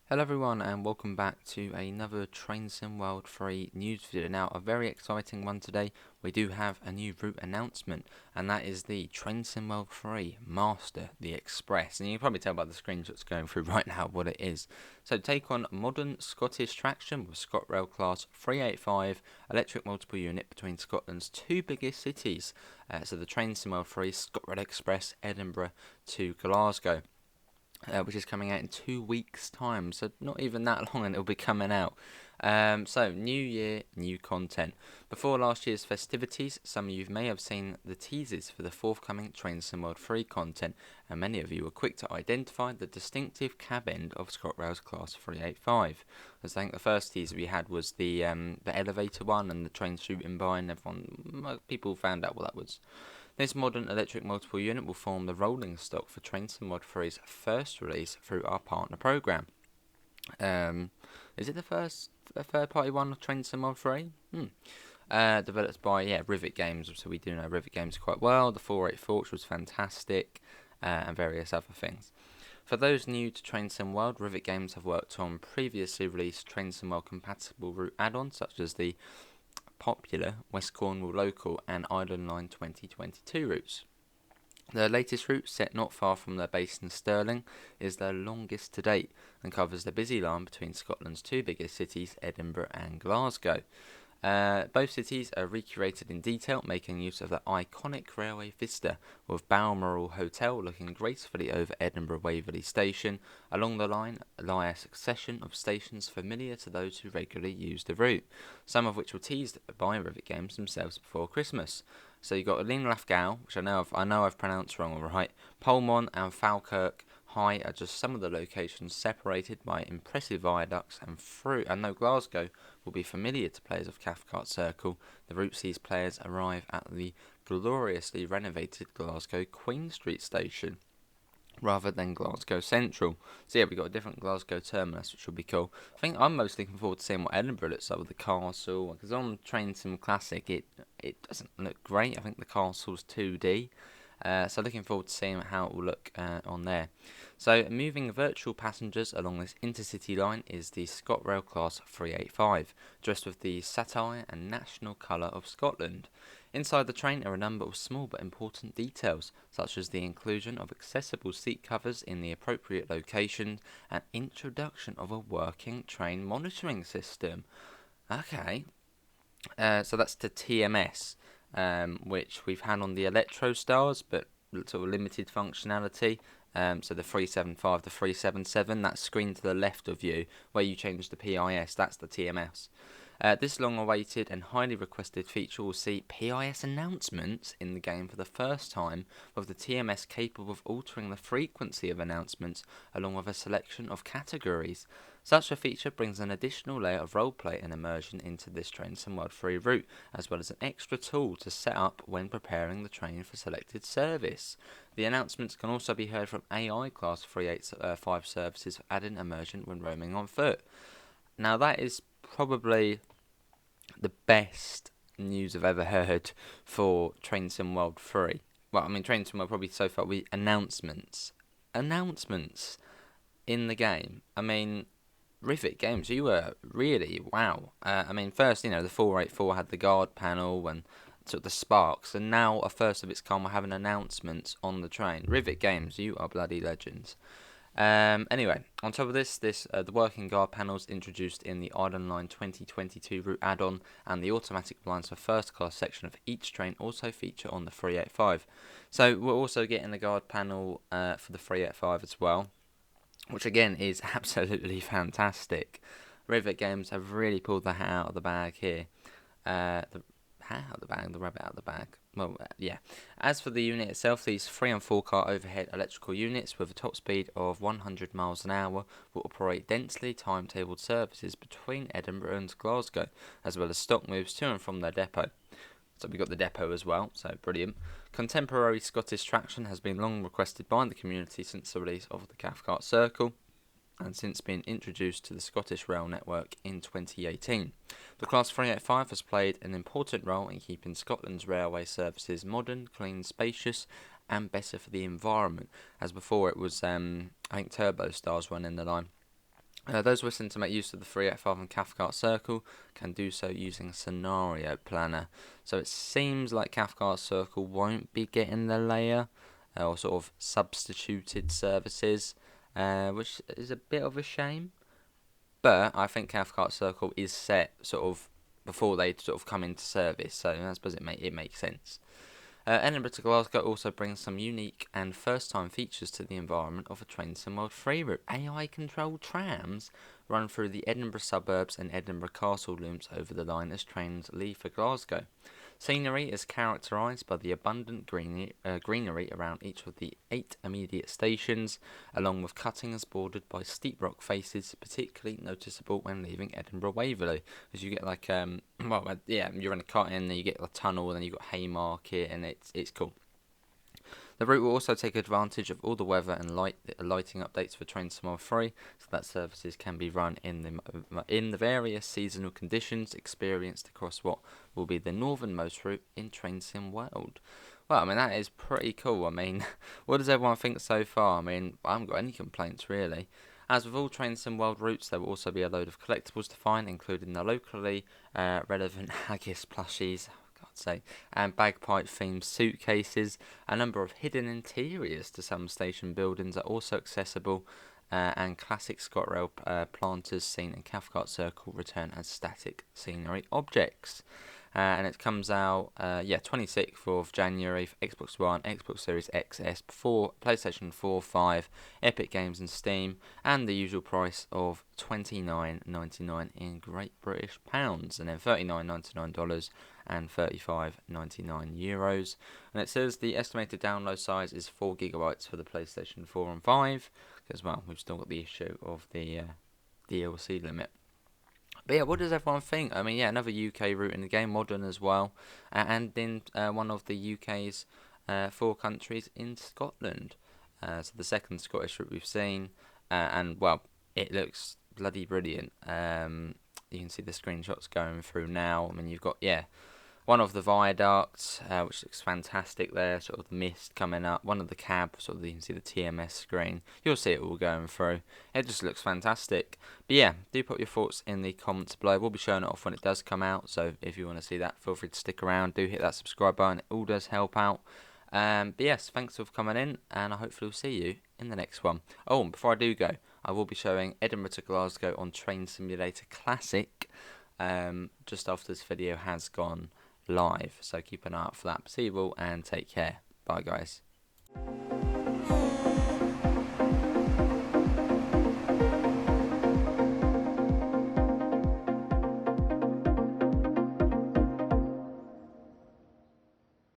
Hello everyone and welcome back to another Train Sim World 3 news video. Now a very exciting one today. We do have a new route announcement and that is the Train Sim World 3 Master, the Express. And you can probably tell by the screenshots going through right now what it is. So take on modern Scottish traction with ScotRail class 385 electric multiple unit between Scotland's two biggest cities. So the Train Sim World 3 ScotRail Express Edinburgh to Glasgow. Which is coming out in 2 weeks' time, so not even that long and it'll be coming out. So, new year, new content. Before last year's festivities, some of you may have seen the teasers for the forthcoming Train Sim World 3 content, and many of you were quick to identify the distinctive cab end of ScotRail's Class 385. As I think the first teaser we had was the elevator one and the train shooting by, and people found out what that was. This modern electric multiple unit will form the rolling stock for Train Sim Mod 3's first release through our partner program. Is it the first third party one of Train Sim Mod 3? Developed by Rivet Games, so we do know Rivet Games quite well. The 484, which was fantastic, and various other things. For those new to Train Sim World, Rivet Games have worked on previously released Train Sim World compatible route add-ons such as the popular West Cornwall Local and Island Line 2022 routes. The latest route, set not far from their base in Stirling, is their longest to date and covers the busy line between Scotland's two biggest cities, Edinburgh and Glasgow. Both cities are recreated in detail, making use of the iconic railway vista, with Balmoral Hotel looking gracefully over Edinburgh Waverley Station. Along the line lie a succession of stations familiar to those who regularly use the route, some of which were teased by Rivet Games themselves before Christmas. So you've got Linlithgow, which I know I've pronounced wrong, alright. Polmont and Falkirk High are just some of the locations separated by impressive viaducts and through. I know Glasgow will be familiar to players of Cathcart Circle. The route sees players arrive at the gloriously renovated Glasgow Queen Street station rather than Glasgow Central. So yeah, we've got a different Glasgow terminus, which will be cool. I think I'm most looking forward to seeing what Edinburgh looks like with the castle, because on Train Sim Classic it doesn't look great. I think the castle's 2D. So looking forward to seeing how it will look on there. So moving virtual passengers along this intercity line is the ScotRail Class 385, dressed with the satire and national colour of Scotland. Inside the train are a number of small but important details, such as the inclusion of accessible seat covers in the appropriate locations and introduction of a working train monitoring system. Okay, so that's the TMS, which we've had on the Electro Stars, but sort of limited functionality. So the 375, the 377, that screen to the left of you, where you change the PIS, that's the TMS. This long-awaited and highly requested feature will see PIS announcements in the game for the first time, with the TMS capable of altering the frequency of announcements along with a selection of categories. Such a feature brings an additional layer of roleplay and immersion into this Train Sim World 3 route, as well as an extra tool to set up when preparing the train for selected service. The announcements can also be heard from AI Class 385 services for adding immersion when roaming on foot. Now that is probably the best news I've ever heard for Train Sim World 3. Well, I mean, Train Sim World probably so far with announcements. Announcements in the game. I mean, Rivet Games, you were really, wow. I mean, first, the 484 had the guard panel and sort of the sparks, and now a first of its kind we're having announcements on the train. Rivet Games, you are bloody legends. Anyway, on top of this, the working guard panels introduced in the Island Line 2022 route add-on and the automatic blinds for first class section of each train also feature on the 385. So we're also getting the guard panel for the 385 as well, which again is absolutely fantastic. Rivet Games have really pulled the hat out of the bag here. The hat out of the bag, the rabbit out of the bag. Well, yeah. As for the unit itself, these 3 and 4 car overhead electrical units with a top speed of 100 miles an hour will operate densely timetabled services between Edinburgh and Glasgow, as well as stock moves to and from their depot. So we've got the depot as well, so brilliant. Contemporary Scottish traction has been long requested by the community since the release of the Cathcart Circle, and since being introduced to the Scottish Rail network in 2018. The Class 385 has played an important role in keeping Scotland's railway services modern, clean, spacious and better for the environment, as before it was, I think Turbo Stars running the line. Those wishing to make use of the free F5 and Cathcart Circle can do so using Scenario Planner. So it seems like Cathcart Circle won't be getting the layer or sort of substituted services, which is a bit of a shame. But I think Cathcart Circle is set sort of before they sort of come into service, so I suppose it makes sense. Edinburgh to Glasgow also brings some unique and first-time features to the environment of a train sim world free route. AI-controlled trams run through the Edinburgh suburbs and Edinburgh Castle looms over the line as trains leave for Glasgow. Scenery is characterised by the abundant greenery around each of the 8 immediate stations, along with cuttings bordered by steep rock faces, particularly noticeable when leaving Edinburgh Waverley, because you get like you're in a cut in, then you get a tunnel, and then you got Haymarket, and it's cool. The route will also take advantage of all the weather and lighting updates for Train Sim World 3, so that services can be run in the various seasonal conditions experienced across what will be the northernmost route in Train Sim World. Well, I mean, that is pretty cool. I mean, what does everyone think so far? I mean, I haven't got any complaints really. As with all Train Sim World routes, there will also be a load of collectibles to find, including the locally relevant Haggis plushies, God's sake, and bagpipe themed suitcases. A number of hidden interiors to some station buildings are also accessible, and classic ScotRail planters seen in Cathcart Circle return as static scenery objects. And it comes out 26th of January for Xbox One, Xbox Series XS, for PlayStation 4, 5, Epic Games and Steam, and the usual price of $29.99 in Great British pounds, and then $39.99 and €35.99. And it says the estimated download size is 4 gigabytes for the PlayStation 4 and 5, because well, we've still got the issue of the DLC limit. But yeah, what does everyone think? I mean, yeah, another UK route in the game, modern as well, and in one of the UK's 4 countries in Scotland. So the second Scottish route we've seen, and well, it looks bloody brilliant. You can see the screenshots going through now. I mean, you've got one of the viaducts, which looks fantastic there, sort of the mist coming up. One of the cab, sort of you can see the TMS screen. You'll see it all going through. It just looks fantastic. But yeah, do put your thoughts in the comments below. We'll be showing it off when it does come out, so if you want to see that, feel free to stick around. Do hit that subscribe button. It all does help out. But yes, thanks for coming in, and I hopefully will see you in the next one. Oh, and before I do go, I will be showing Edinburgh to Glasgow on Train Simulator Classic, just after this video has gone live, so keep an eye out for that. See you all and take care. Bye guys.